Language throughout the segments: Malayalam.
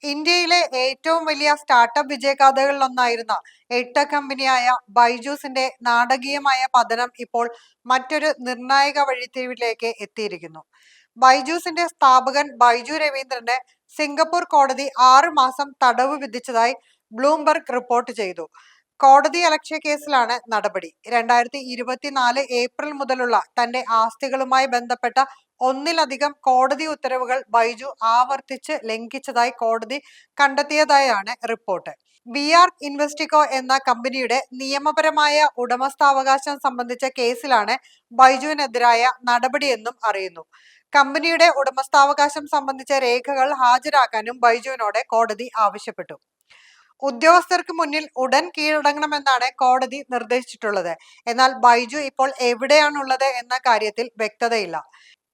ഇന്ത്യയിലെ ഏറ്റവും വലിയ സ്റ്റാർട്ടപ്പ് വിജയഗാഥകളിലൊന്നായിരുന്ന എഡ്ടെക് കമ്പനിയായ ബൈജൂസിന്റെ നാടകീയമായ പതനം ഇപ്പോൾ മറ്റൊരു നിർണായക വഴിത്തിരിവിലേക്ക് എത്തിയിരിക്കുന്നു. ബൈജൂസിന്റെ സ്ഥാപകൻ ബൈജു രവീന്ദ്രന് സിംഗപ്പൂർ കോടതി 6 മാസം തടവ് വിധിച്ചതായി ബ്ലൂംബർഗ് റിപ്പോർട്ട് ചെയ്തു. കോടതി അലക്ഷ്യ കേസിലാണ് നടപടി. 2024 ഏപ്രിൽ മുതലുള്ള തന്റെ ആസ്തികളുമായി ബന്ധപ്പെട്ട ഒന്നിലധികം കോടതി ഉത്തരവുകൾ ബൈജു ആവർത്തിച്ച് ലംഘിച്ചതായി കോടതി കണ്ടെത്തിയതായാണ് റിപ്പോർട്ട്. BR ഇൻവെസ്റ്റിഗോ എന്ന കമ്പനിയുടെ നിയമപരമായ ഉടമസ്ഥാവകാശം സംബന്ധിച്ച കേസിലാണ് ബൈജുവിനെതിരായ നടപടിയെന്നും അറിയുന്നു. കമ്പനിയുടെ ഉടമസ്ഥാവകാശം സംബന്ധിച്ച രേഖകൾ ഹാജരാക്കാനും ബൈജുവിനോട് കോടതി ആവശ്യപ്പെട്ടു. ഉദ്യോഗസ്ഥർക്ക് മുന്നിൽ ഉടൻ കീഴടങ്ങണമെന്നാണ് കോടതി നിർദ്ദേശിച്ചിട്ടുള്ളത്. എന്നാൽ ബൈജു ഇപ്പോൾ എവിടെയാണുള്ളത് എന്ന കാര്യത്തിൽ വ്യക്തതയില്ല.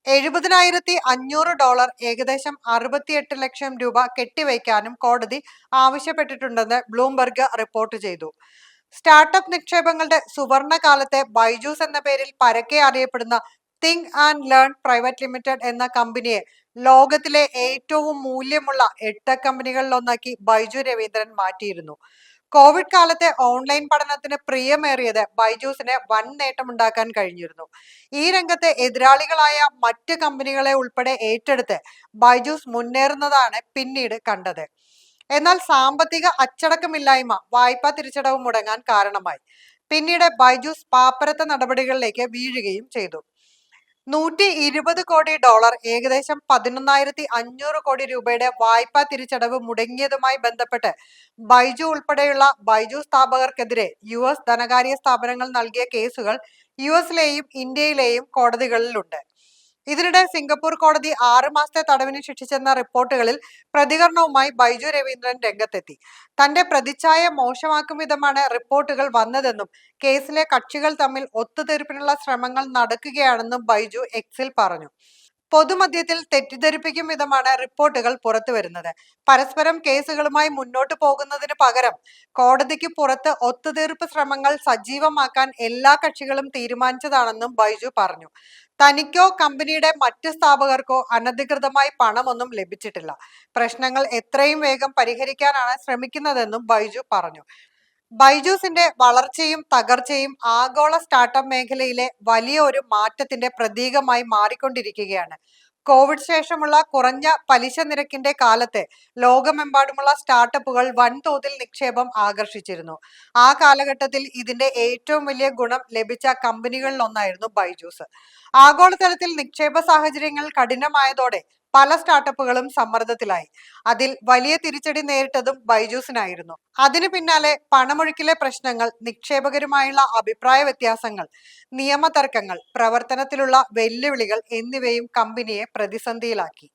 $70,500 ഏകദേശം 68 ലക്ഷം രൂപ കെട്ടിവയ്ക്കാനും കോടതി ആവശ്യപ്പെട്ടിട്ടുണ്ടെന്ന് ബ്ലൂംബർഗ് റിപ്പോർട്ട് ചെയ്തു. സ്റ്റാർട്ടപ്പ് നിക്ഷേപങ്ങളുടെ സുവർണ കാലത്തെ ബൈജൂസ് എന്ന പേരിൽ പരക്കെ അറിയപ്പെടുന്ന think and learn private limited എന്ന കമ്പനിയെ ലോകത്തിലെ ഏറ്റവും മൂല്യമുള്ള എഡ്ടെക് കമ്പനികളിലൊന്നാക്കി ബൈജു രവീന്ദ്രൻ മാറ്റിയിരുന്നു. കോവിഡ് കാലത്തെ ഓൺലൈൻ പഠനത്തിന് പ്രിയമേറിയത് ബൈജൂസിന് വൻ നേട്ടമുണ്ടാക്കാൻ കഴിഞ്ഞിരുന്നു. ഈ രംഗത്തെ എതിരാളികളായ മറ്റ് കമ്പനികളെ ഉൾപ്പെടെ ഏറ്റെടുത്ത് ബൈജൂസ് മുന്നേറുന്നതാണ് പിന്നീട് കണ്ടത്. എന്നാൽ സാമ്പത്തിക അച്ചടക്കമില്ലായ്മ വായ്പാ തിരിച്ചടവ് മുടങ്ങാൻ കാരണമായി. പിന്നീട് ബൈജൂസ് പാപ്പരത്ത നടപടികളിലേക്ക് വീഴുകയും ചെയ്തു. $120 കോടി ഏകദേശം 11,500 കോടി രൂപയുടെ വായ്പാ തിരിച്ചടവ് മുടങ്ങിയതുമായി ബന്ധപ്പെട്ട് ബൈജു ഉൾപ്പെടെയുള്ള ബൈജു സ്ഥാപകർക്കെതിരെ US ധനകാര്യ സ്ഥാപനങ്ങൾ നൽകിയ കേസുകൾ US-ലെയും ഇന്ത്യയിലെയും കോടതികളിലുണ്ട്. ഇതിനിടെ സിംഗപ്പൂർ കോടതി 6 മാസത്തെ തടവിന് ശിക്ഷിച്ചെന്ന റിപ്പോർട്ടുകളിൽ പ്രതികരണവുമായി ബൈജു രവീന്ദ്രൻ രംഗത്തെത്തി. തന്റെ പ്രതിച്ഛായ മോശമാക്കും വിധമാണ് റിപ്പോർട്ടുകൾ വന്നതെന്നും കേസിലെ കക്ഷികൾ തമ്മിൽ ഒത്തുതീർപ്പിനുള്ള ശ്രമങ്ങൾ നടക്കുകയാണെന്നും ബൈജു എക്സിൽ പറഞ്ഞു. പൊതുമധ്യത്തിൽ തെറ്റിദ്ധരിപ്പിക്കും വിധമാണ് റിപ്പോർട്ടുകൾ പുറത്തുവരുന്നത്. പരസ്പരം കേസുകളുമായി മുന്നോട്ടു പോകുന്നതിന് പകരം കോടതിക്ക് പുറത്ത് ഒത്തുതീർപ്പ് ശ്രമങ്ങൾ സജീവമാക്കാൻ എല്ലാ കക്ഷികളും തീരുമാനിച്ചതാണെന്നും ബൈജു പറഞ്ഞു. തനിക്കോ കമ്പനിയുടെ മറ്റ് സ്ഥാപകർക്കോ അനധികൃതമായി പണമൊന്നും ലഭിച്ചിട്ടില്ല. പ്രശ്നങ്ങൾ എത്രയും വേഗം പരിഹരിക്കാനാണ് ശ്രമിക്കുന്നതെന്നും ബൈജു പറഞ്ഞു. ബൈജൂസിന്റെ വളർച്ചയും തകർച്ചയും ആഗോള സ്റ്റാർട്ടപ്പ് മേഖലയിലെ വലിയ ഒരു മാറ്റത്തിന്റെ പ്രതീകമായി മാറിക്കൊണ്ടിരിക്കുകയാണ്. കോവിഡ് ശേഷമുള്ള കുറഞ്ഞ പലിശ നിരക്കിന്റെ കാലത്ത് ലോകമെമ്പാടുമുള്ള സ്റ്റാർട്ടപ്പുകൾ വൻതോതിൽ നിക്ഷേപം ആകർഷിച്ചിരുന്നു. ആ കാലഘട്ടത്തിൽ ഇതിന്റെ ഏറ്റവും വലിയ ഗുണം ലഭിച്ച കമ്പനികളിലൊന്നായിരുന്നു ബൈജൂസ്. ആഗോളതലത്തിൽ നിക്ഷേപ സാഹചര്യങ്ങൾ കഠിനമായതോടെ പല സ്റ്റാർട്ടപ്പുകളും സമ്മർദ്ദത്തിലായി. അതിൽ വലിയ തിരിച്ചടി നേരിട്ടതും ബൈജൂസിനായിരുന്നു. അതിനു പിന്നാലെ പണമൊഴുക്കിലെ പ്രശ്നങ്ങൾ, നിക്ഷേപകരുമായുള്ള അഭിപ്രായ വ്യത്യാസങ്ങൾ, നിയമതർക്കങ്ങൾ, പ്രവർത്തനത്തിലുള്ള വെല്ലുവിളികൾ എന്നിവയും കമ്പനിയെ പ്രതിസന്ധിയിലാക്കി.